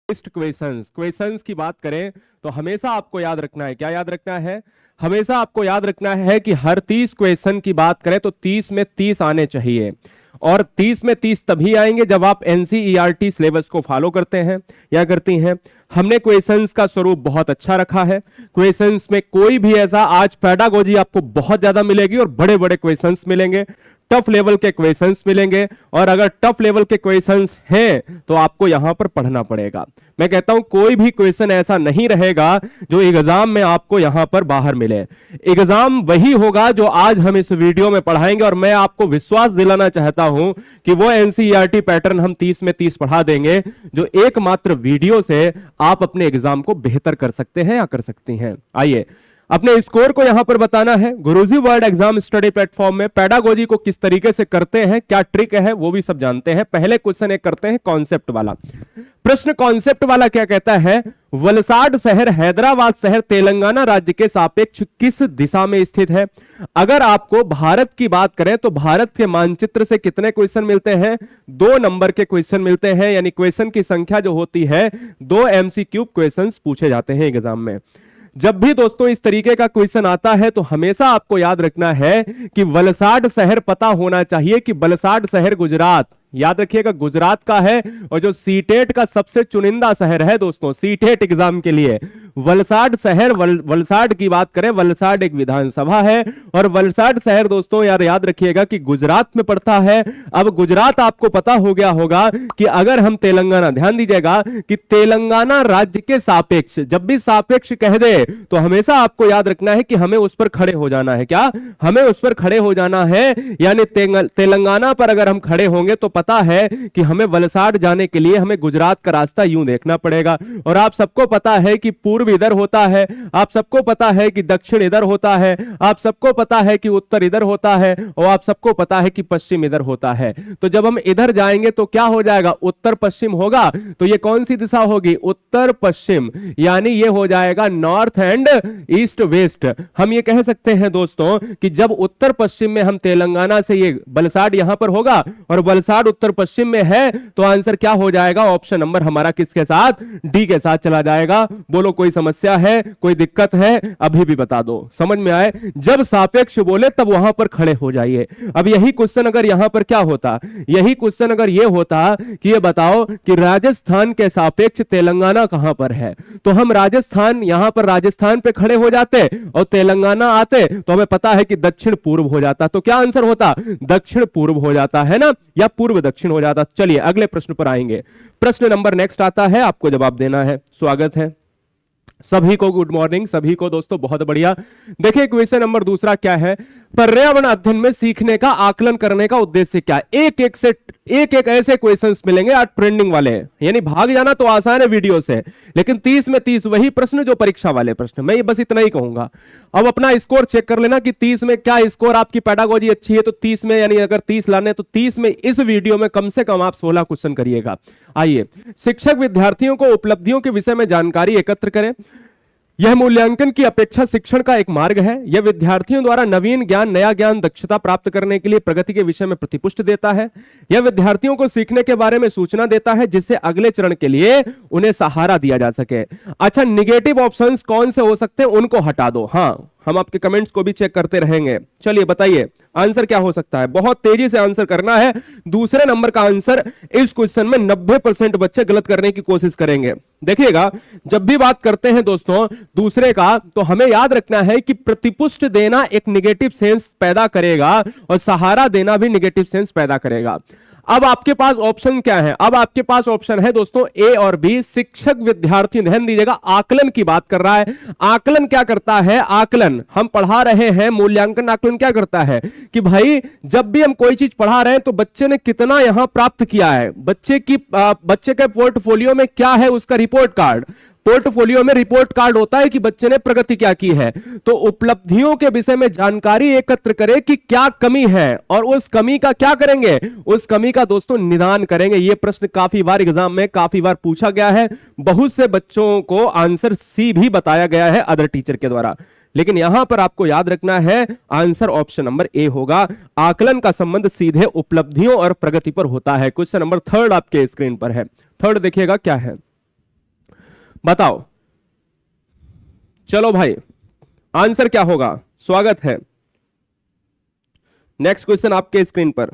Questions की बात करें तो हमेशा आपको याद रखना है, क्या याद रखना है, हमेशा आपको याद रखना है कि हर 30 क्वेश्चन की बात करें तो 30 में 30 आने चाहिए। और 30 में 30 तभी आएंगे जब आप एनसीईआरटी सिलेबस को फॉलो करते हैं या करती हैं। हमने क्वेश्चंस का स्वरूप बहुत अच्छा रखा है। क्वेश्चंस में कोई भी ऐसा, आज पेडागोजी आपको बहुत ज्यादा मिलेगी और बड़े बड़े क्वेश्चंस मिलेंगे, टफ लेवल के क्वेश्चंस मिलेंगे। और अगर टफ लेवल के क्वेश्चंस हैं तो आपको यहां पर पढ़ना पड़ेगा। मैं कहता हूं कोई भी क्वेश्चन ऐसा नहीं रहेगा जो एग्जाम में आपको यहां पर बाहर मिले। एग्जाम वही होगा जो आज हम इस वीडियो में पढ़ाएंगे। और मैं आपको विश्वास दिलाना चाहता हूं कि वो एनसीईआरटी पैटर्न हम 30 में 30 पढ़ा देंगे जो एकमात्र वीडियो से आप अपने एग्जाम को बेहतर कर सकते हैं या कर सकती हैं। आइए अपने स्कोर को यहां पर बताना है। गुरुजी वर्ल्ड एग्जाम स्टडी प्लेटफॉर्म में पेडागोजी को किस तरीके से करते हैं, क्या ट्रिक है, वो भी सब जानते हैं। पहले क्वेश्चन एक करते हैं कॉन्सेप्ट वाला। प्रश्न कॉन्सेप्ट वाला क्या कहता है, वलसाड शहर हैदराबाद शहर तेलंगाना राज्य के सापेक्ष किस दिशा में स्थित है। अगर आपको भारत की बात करें तो भारत के मानचित्र से कितने क्वेश्चन मिलते हैं, 2 नंबर के क्वेश्चन मिलते हैं। यानी क्वेश्चन की संख्या जो होती है 2 एमसीक्यू क्वेश्चंस पूछे जाते हैं एग्जाम में। जब भी दोस्तों इस तरीके का क्वेश्चन आता है तो हमेशा आपको याद रखना है कि वलसाड शहर पता होना चाहिए कि वलसाड शहर गुजरात, याद रखिएगा गुजरात का है। और जो सीटेट का सबसे चुनिंदा शहर है दोस्तों सीटेट एग्जाम के लिए, वलसाड शहर, वलसाड की बात करें, वलसाड एक विधानसभा है। और वलसाड शहर दोस्तों यार याद रखिएगा कि गुजरात में पड़ता है। अब गुजरात आपको पता हो गया होगा कि अगर हम तेलंगाना, ध्यान दीजिएगा कि तेलंगाना राज्य के सापेक्ष, जब भी सापेक्ष कह दे तो हमेशा आपको याद रखना है कि हमें उस पर खड़े हो जाना है। क्या हमें उस पर खड़े हो जाना है, यानी तेलंगाना पर अगर हम खड़े होंगे तो पता है कि हमें वलसाड जाने के लिए हमें गुजरात का रास्ता यूं देखना पड़ेगा। और आप सबको पता है कि पूर्व इधर होता है, आप सबको पता है कि दक्षिण इधर होता है, आप सबको पता है कि उत्तर इधर होता है, और आप सबको पता है कि पश्चिम इधर होता है। तो जब हम इधर जाएंगे तो क्या हो जाएगा, उत्तर पश्चिम होगा। तो ये कौन सी दिशा होगी, उत्तर पश्चिम, यानी ये हो जाएगा नॉर्थ एंड ईस्ट वेस्ट। हम ये कह सकते हैं दोस्तों कि जब उत्तर पश्चिम में हम तेलंगाना से, ये वलसाड यहां पर होगा और वलसाड उत्तर पश्चिम में है, तो आंसर क्या हो जाएगा, ऑप्शन नंबर हमारा किसके साथ, डी के साथ चला जाएगा। बोलो कोई समस्या है, कोई दिक्कत है, अभी भी बता दो, समझ में आए। जब सापेक्ष बोले तब वहां पर खड़े हो जाइए। अब यही क्वेश्चन अगर यहां पर क्या होता, यही क्वेश्चन अगर ये होता कि ये बताओ कि राजस्थान के सापेक्ष तेलंगाना कहां पर है, तो हम राजस्थान, यहां पर राजस्थान पे खड़े हो जाते और तेलंगाना आते तो हमें पता है कि दक्षिण पूर्व हो जाता। तो क्या आंसर होता, दक्षिण पूर्व हो जाता है ना, या पूर्व दक्षिण हो जाता। चलिए अगले प्रश्न पर आएंगे। प्रश्न नंबर नेक्स्ट आता है, आपको जवाब देना है। स्वागत है सभी को, गुड मॉर्निंग सभी को दोस्तों, बहुत बढ़िया। देखिए क्वेश्चन नंबर दूसरा क्या है, पर्यावरण अध्ययन में सीखने का आकलन करने का उद्देश्य क्या है। एक एक ऐसे क्वेश्चंस मिलेंगे आज ट्रेंडिंग वाले, यानी भाग जाना तो आसान है वीडियो से, लेकिन 30 में 30 वही प्रश्न जो परीक्षा वाले प्रश्न। मैं ये बस इतना ही कहूंगा। अब अपना स्कोर चेक कर लेना कि 30 में क्या स्कोर, आपकी पेडागोजी अच्छी है तो 30 में, यानी अगर 30 लाने तो 30 में इस वीडियो में कम से कम आप 16 क्वेश्चन करिएगा। आइए, शिक्षक विद्यार्थियों को उपलब्धियों के विषय में जानकारी एकत्र करें। यह मूल्यांकन की अपेक्षा शिक्षण का एक मार्ग है। यह विद्यार्थियों द्वारा नवीन ज्ञान, नया ज्ञान, दक्षता प्राप्त करने के लिए प्रगति के विषय में प्रतिपुष्टि देता है। यह विद्यार्थियों को सीखने के बारे में सूचना देता है जिससे अगले चरण के लिए उन्हें सहारा दिया जा सके। अच्छा, निगेटिव ऑप्शंस कौन से हो सकते हैं उनको हटा दो। हाँ, हम आपके कमेंट्स को भी चेक करते रहेंगे। चलिए बताइए आंसर क्या हो सकता है, बहुत तेजी से आंसर करना है। दूसरे नंबर का आंसर इस क्वेश्चन में 90% बच्चे गलत करने की कोशिश करेंगे। देखिएगा, जब भी बात करते हैं दोस्तों दूसरे का, तो हमें याद रखना है कि प्रतिपुष्ट देना एक निगेटिव सेंस पैदा करेगा और सहारा देना भी निगेटिव सेंस पैदा करेगा। अब आपके पास ऑप्शन क्या है, अब आपके पास ऑप्शन है दोस्तों ए और बी। शिक्षक विद्यार्थी, ध्यान दीजिएगा, आकलन की बात कर रहा है। आकलन क्या करता है, आकलन हम पढ़ा रहे हैं, मूल्यांकन आकलन क्या करता है कि भाई जब भी हम कोई चीज पढ़ा रहे हैं तो बच्चे ने कितना यहां प्राप्त किया है, बच्चे के पोर्टफोलियो में क्या है, उसका रिपोर्ट कार्ड। पोर्टफोलियो में रिपोर्ट कार्ड होता है कि बच्चे ने प्रगति क्या की है। तो उपलब्धियों के विषय में जानकारी एकत्र करें कि क्या कमी है और उस कमी का क्या करेंगे, उस कमी का दोस्तों निदान करेंगे। यह प्रश्न काफी बार एग्जाम में काफी बार पूछा गया है। बहुत से बच्चों को आंसर सी भी बताया गया है अदर टीचर के द्वारा, लेकिन यहां पर आपको याद रखना है आंसर ऑप्शन नंबर ए होगा। आकलन का संबंध सीधे उपलब्धियों और प्रगति पर होता है। क्वेश्चन नंबर थर्ड आपके स्क्रीन पर है। थर्ड देखिएगा क्या है, बताओ, चलो भाई आंसर क्या होगा? स्वागत है। नेक्स्ट क्वेश्चन आपके स्क्रीन पर।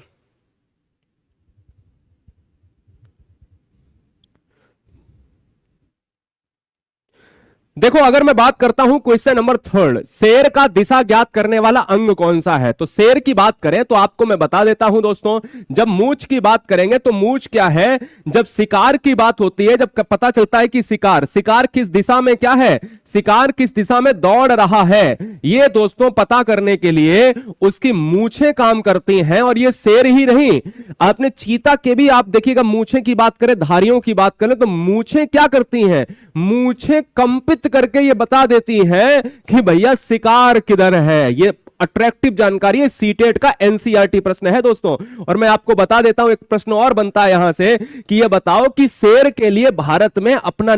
देखो, अगर मैं बात करता हूं क्वेश्चन नंबर 3, शेर का दिशा ज्ञात करने वाला अंग कौन सा है? तो शेर की बात करें तो आपको मैं बता देता हूं दोस्तों, जब मूंछ की बात करेंगे तो मूंछ क्या है? जब शिकार की बात होती है, जब पता चलता है कि शिकार किस दिशा में क्या है, शिकार किस दिशा में दौड़ रहा है, ये दोस्तों पता करने के लिए उसकी मूछें काम करती हैं। और ये शेर ही नहीं, आपने चीता के भी आप देखिएगा, मूछें की बात करें, धारियों की बात करें तो मूछें क्या करती हैं? मूछें कंपित करके ये बता देती हैं कि भैया शिकार किधर है। ये अट्रैक्टिव जानकारी है, सीटेट का एनसीईआरटी प्रश्न है दोस्तों। और मैं आपको बता देता हूं, एक प्रश्न और बनता है यहां से कि ये बताओ कि शेर के लिए भारत में अपना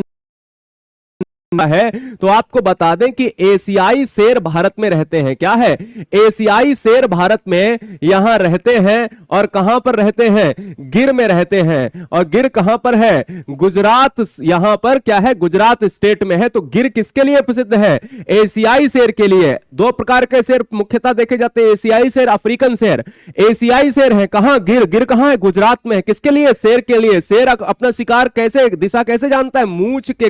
है, तो आपको बता दें कि एशियाई शेर भारत में रहते हैं। क्या है? एशियाई शेर भारत में यहां रहते हैं। और कहां पर रहते हैं? गिर में रहते हैं। और गिर कहां पर है? गुजरात, यहां पर क्या है? गुजरात स्टेट में है। तो गिर किसके लिए प्रसिद्ध है? एशियाई शेर के लिए। दो प्रकार के शेर मुख्यतः देखे जाते हैं, एशियाई शेर, अफ्रीकन शेर। एशियाई शेर है कहां? गिर। गिर कहां है? गुजरात में है। किसके लिए? शेर के लिए। शेर अपना शिकार कैसे, दिशा कैसे जानता है? मूंछ के